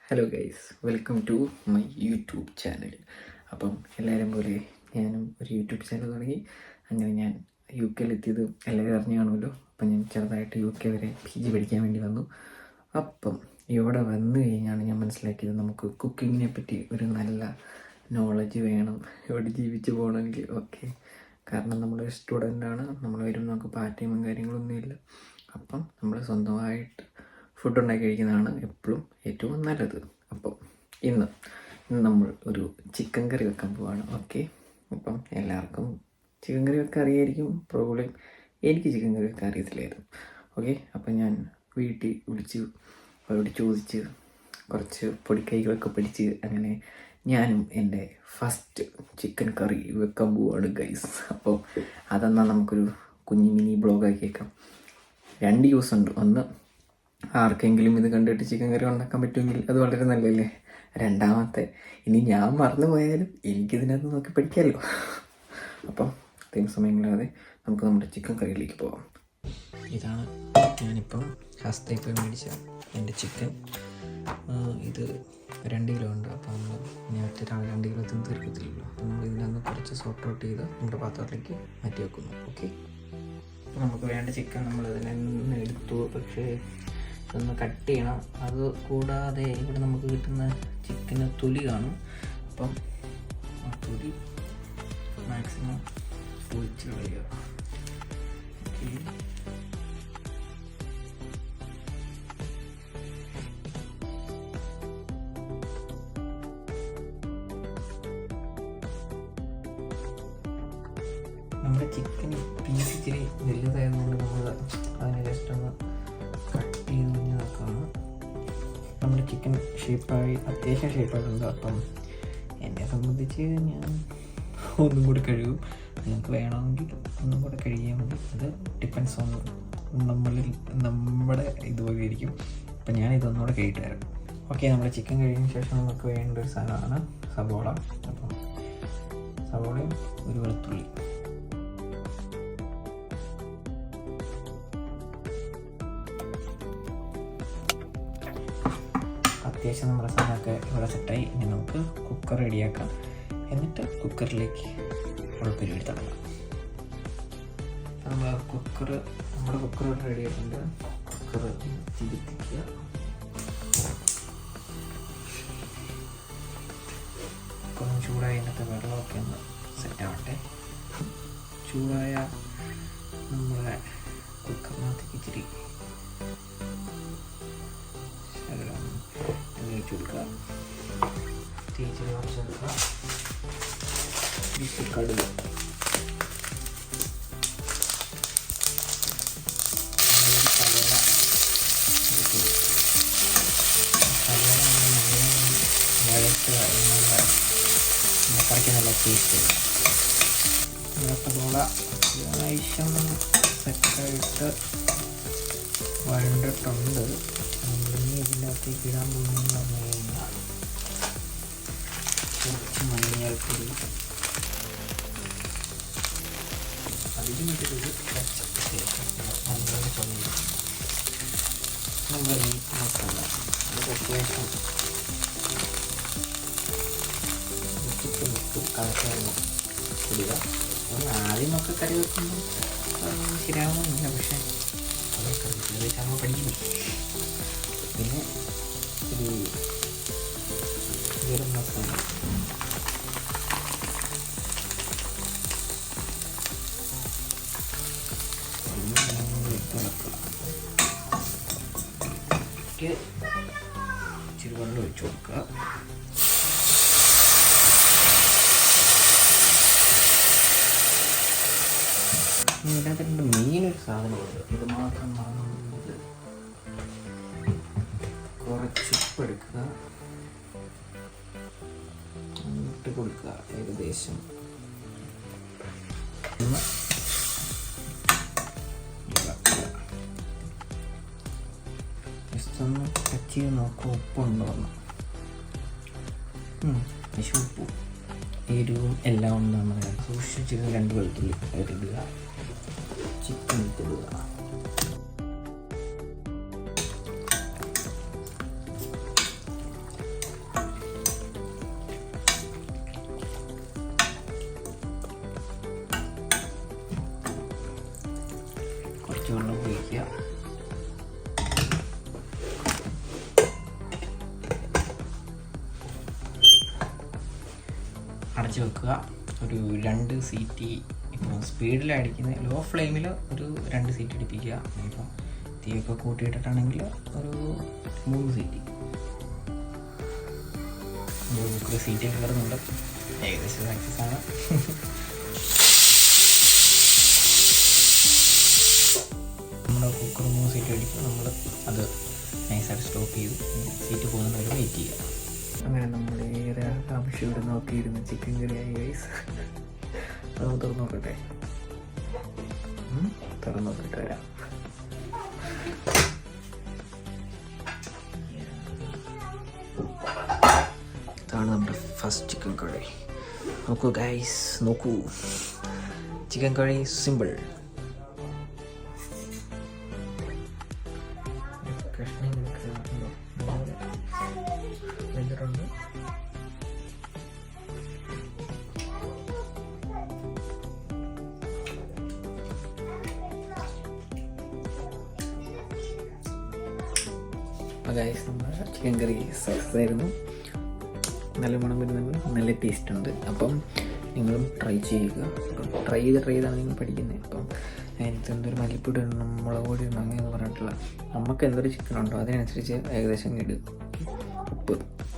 Hello guys, welcome to my YouTube channel. അപ്പം എല്ലാവരും പോലെ ഞാനും ഒരു യൂട്യൂബ് ചാനൽ തുടങ്ങി. അങ്ങനെ ഞാൻ യു കെയിലെത്തിയത് എല്ലാവരും അറിഞ്ഞു കാണുമല്ലോ. അപ്പം ഞാൻ ചെറുതായിട്ട് UK വരെ PG പഠിക്കാൻ വേണ്ടി വന്നു. അപ്പം ഇവിടെ വന്നു കഴിഞ്ഞാണ് ഞാൻ മനസ്സിലാക്കിയത് നമുക്ക് കുക്കിങ്ങിനെ പറ്റി ഒരു നല്ല നോളജ് വേണം ഇവിടെ ജീവിച്ച് പോകണമെങ്കിൽ. ഓക്കെ, കാരണം നമ്മൾ സ്റ്റുഡൻ്റാണ്, നമ്മൾ വരും, നമുക്ക് പാർട്ട് ടൈമും കാര്യങ്ങളൊന്നുമില്ല. അപ്പം നമ്മൾ സ്വന്തമായിട്ട് ഫുഡ് ഉണ്ടാക്കി കഴിക്കുന്നതാണ് എപ്പോഴും ഏറ്റവും നല്ലത്. അപ്പം ഇന്ന് നമ്മൾ ഒരു ചിക്കൻ കറി വെക്കാൻ പോവാണ്. ഓക്കെ, അപ്പം എല്ലാവർക്കും ചിക്കൻ കറി വെക്കാൻ അറിയായിരിക്കും പ്രോബ്ലം. എനിക്ക് ചിക്കൻ കറി വെക്കാൻ അറിയത്തില്ലായിരുന്നു. ഓക്കെ, അപ്പം ഞാൻ വീട്ടിൽ വിളിച്ച് അവരോട് ചോദിച്ച് കുറച്ച് പൊടിക്കൈകളൊക്കെ പഠിച്ച് അങ്ങനെ ഞാനും എൻ്റെ ഫസ്റ്റ് ചിക്കൻ കറി വെക്കാൻ പോവാണ് ഗൈസ്. അപ്പം അതെന്നാൽ നമുക്കൊരു കുഞ്ഞു മിനി ബ്ലോഗാക്കി കേൾക്കാം. 2 യൂസ് ഉണ്ട്. ഒന്ന്, ആർക്കെങ്കിലും ഇത് കണ്ടിട്ട് ചിക്കൻ കറി ഉണ്ടാക്കാൻ പറ്റുമെങ്കിൽ അത് വളരെ നല്ലതല്ലേ. രണ്ടാമത്തെ, ഇനി ഞാൻ മറന്നു പോയാലും എനിക്കിതിനകത്ത് നോക്കി പഠിക്കാമല്ലോ. അപ്പം അധികം സമയങ്ങളില്ലാതെ നമുക്ക് നമ്മുടെ ചിക്കൻ കറിയിലേക്ക് പോകാം. ഇതാണ് ഞാനിപ്പം ഹസ്തയിൽ പോയി മേടിച്ച എൻ്റെ ചിക്കൻ. ഇത് 2 കിലോ ഉണ്ട്. അപ്പം നമ്മൾ ഇനി ഒറ്റ 2 കിലോ തിന്ന് തീർക്കത്തില്ലല്ലോ. അപ്പം നമ്മൾ ഇതിനകത്ത് കുറച്ച് സോർട്ട് ഔട്ട് ചെയ്ത് നമ്മുടെ പാത്രത്തിലേക്ക് മാറ്റി വെക്കുന്നു. ഓക്കെ, നമുക്ക് വേണ്ട ചിക്കൻ നമ്മൾ ഇതിൽ നിന്ന് എടുത്തു. പക്ഷേ ഇതൊന്ന് കട്ട് ചെയ്യണം. അത് കൂടാതെ ഇവിടെ നമുക്ക് കിട്ടുന്ന ചിക്കന് തൊലി കാണും. അപ്പം ആ തൊലി മാക്സിമം പൊളിച്ച് കളയുക. ഓക്കെ, നമ്മുടെ ചിക്കൻ പീസ് ഇച്ചിരി വലുതായതുകൊണ്ട് നമ്മൾ അതിനെ ജസ്റ്റ് ഒന്ന് കട്ട് ചെയ്ത് കുഞ്ഞ് നോക്കുകയാണ്. നമ്മുടെ ചിക്കൻ ഷേപ്പായി, അത്യാവശ്യം ഷേപ്പായിട്ടുണ്ട്. അപ്പം എന്നെ സംബന്ധിച്ച് ഞാൻ ഒന്നും കൂടി കഴുകും. നിങ്ങൾക്ക് വേണമെങ്കിൽ ഒന്നും കൂടെ കഴുകിയാൽ മതി. അത് ഡിപ്പെൻസ് ഓൺ നമ്മുടെ ഇതുപോലെ ഇരിക്കും. അപ്പം ഞാൻ ഇതൊന്നുകൂടെ കഴുകിയിട്ട് തരാം. ഓക്കെ, നമ്മുടെ ചിക്കൻ കഴുകിയതിന് ശേഷം നമുക്ക് വേണ്ട ഒരു സാധനമാണ് സവോള. അപ്പം സവോളയും ഒരു വെളുത്തുള്ളി. അത്യാവശ്യം നമ്മുടെ സാധനമൊക്കെ ഇവിടെ സെറ്റായി. ഇനി നമുക്ക് കുക്കർ റെഡിയാക്കാം. എന്നിട്ട് കുക്കറിലേക്ക് ഉള്ള പരിപാടി തുടങ്ങാം. നമ്മുടെ കുക്കർ ഇവിടെ റെഡി ആയിട്ടുണ്ട്. കുക്കർ തിരിക്കുക. കുക്കറും ചൂടായി അതിനകത്ത് വെള്ളമൊക്കെ ഒന്ന് സെറ്റാവട്ടെ. ചൂടായ നമ്മുടെ കുക്കറിനകത്തേക്ക് ഇച്ചിരി കൊടുക്കുക. തേച്ചിൽ കുറച്ചെടുക്കുക. കടുക്, കറിക്ക് നല്ല ടേസ്റ്റ്. സവോള അത്യാവശ്യം സെറ്റായിട്ട് വഴണ്ടിട്ടുണ്ട്. നമ്മളിനി ഇതിനകത്തേക്ക് ഇടാൻ പോകുന്നതെന്ന് പറഞ്ഞു കഴിഞ്ഞാൽ കുറച്ച് മഞ്ഞൾപ്പൊടി, അതിന് വേണ്ടിയിട്ടൊരു ശേഷം മഞ്ഞൾ പൊടി, നമ്മുടെ മീറ്റ് മസാല, അത് അത്യാവശ്യം ഉപ്പ് കലക്കാനും ഇടുക. ആദ്യമൊക്കെ കറി വെക്കുമ്പോൾ ശരിയാവുന്നില്ല, പക്ഷേ കറി വെച്ചാൽ പഠിക്കുന്നു. പിന്നെ ഒരു ഗരം മസാല, ഇച്ചിരി വെള്ളം ഒഴിച്ച് കൊടുക്കുക. ഇതിനകത്ത് മെയിനൊരു സാധനമുണ്ട്, ഇത് മാത്രം മറന്നത്. കുറച്ച് ഉപ്പ് എടുക്കുക, ഇട്ട് കൊടുക്കുക. ഏകദേശം ജസ്റ്റ് ഒന്ന് ടച്ച് ചെയ്ത് നോക്കുക ഉപ്പുണ്ടോ എന്ന്. പക്ഷേ ഉപ്പും എരിവും എല്ലാം ഉണ്ട്. നമ്മൾ സൂക്ഷിച്ചിരുന്ന് 2 വെളുത്തുള്ളി ഇടുക. ചിക്കൻ ഇട്ടിടുക. അടച്ച് വെക്കുക. ഒരു 2 സീറ്റി, ഇപ്പോൾ സ്പീഡിലടിക്കുന്ന ലോ ഫ്ലെയിമിൽ ഒരു 2 സീറ്റ് അടിപ്പിക്കുക. ഇപ്പോൾ തീയൊക്കെ കൂട്ടിയിട്ടിട്ടാണെങ്കിൽ ഒരു 3 സീറ്റി. കുക്കർ സീറ്റ് കയറുന്നുണ്ട്, ഏകദേശം സക്സസ് ആണ്. നമ്മുടെ കുക്കർ 3 സീറ്റ് അടിക്കുമ്പോൾ നമ്മൾ അത് നൈസായിട്ട് സ്റ്റോപ്പ് ചെയ്ത് സീറ്റ് പോകുന്നത് വരെ വെയിറ്റ് ചെയ്യുക. അങ്ങനെ നമ്മൾ ഏറെ ആവശ്യം നോക്കിയിരുന്ന ചിക്കൻ കറിയായി ഗൈസ്. അത് തുറന്നു നോക്കട്ടെ, തുറന്നു നോക്കിയിട്ട് വരാം. ഇതാണ് നമ്മുടെ ഫസ്റ്റ് ചിക്കൻ കറി. നോക്കൂ ഗൈസ്, നോക്കൂ, ചിക്കൻ കറി സിമ്പിൾ. വെച്ചിട്ടുണ്ട്. ഗൈസ്, നമ്മുടെ ചിക്കൻ കറി സക്സസ് ആയിരുന്നു. നല്ല മണം വരുന്നുണ്ട്, നല്ല ടേസ്റ്റ് ഉണ്ട്. അപ്പം നിങ്ങളും ട്രൈ ചെയ്യുക. അപ്പം ട്രൈ ചെയ്താണ് നിങ്ങൾ പഠിക്കുന്നത്. അപ്പം അതിനകത്ത് എന്തൊരു മല്ലിപ്പൊടി ഇടണം, മുളക് പൊടി ഇടണം, അങ്ങനെയൊന്നും പറഞ്ഞിട്ടില്ല. നമുക്ക് എന്തൊരു ചിക്കൻ ഉണ്ടോ അതിനനുസരിച്ച് ഏകദേശം ഇടുക.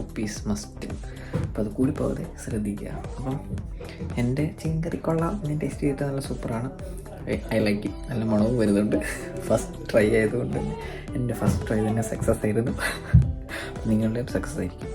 ഉപ്പ് ഈസ് മസ്റ്റ്. അപ്പോൾ അത് കൂടി പോകാതെ ശ്രദ്ധിക്കുക. അപ്പം എൻ്റെ ചിക്കൻ കറി കൊള്ളാം, ഞാൻ ടേസ്റ്റ് ചെയ്തിട്ട് നല്ല സൂപ്പറാണ്. I like it. നല്ല മണവും വരുന്നുണ്ട്. ഫസ്റ്റ് ട്രൈ ആയതുകൊണ്ട് എൻ്റെ ഫസ്റ്റ് ട്രൈ തന്നെ സക്സസ് ആയിരുന്നു. നിങ്ങളുടെയും സക്സസ് ആയിരിക്കും.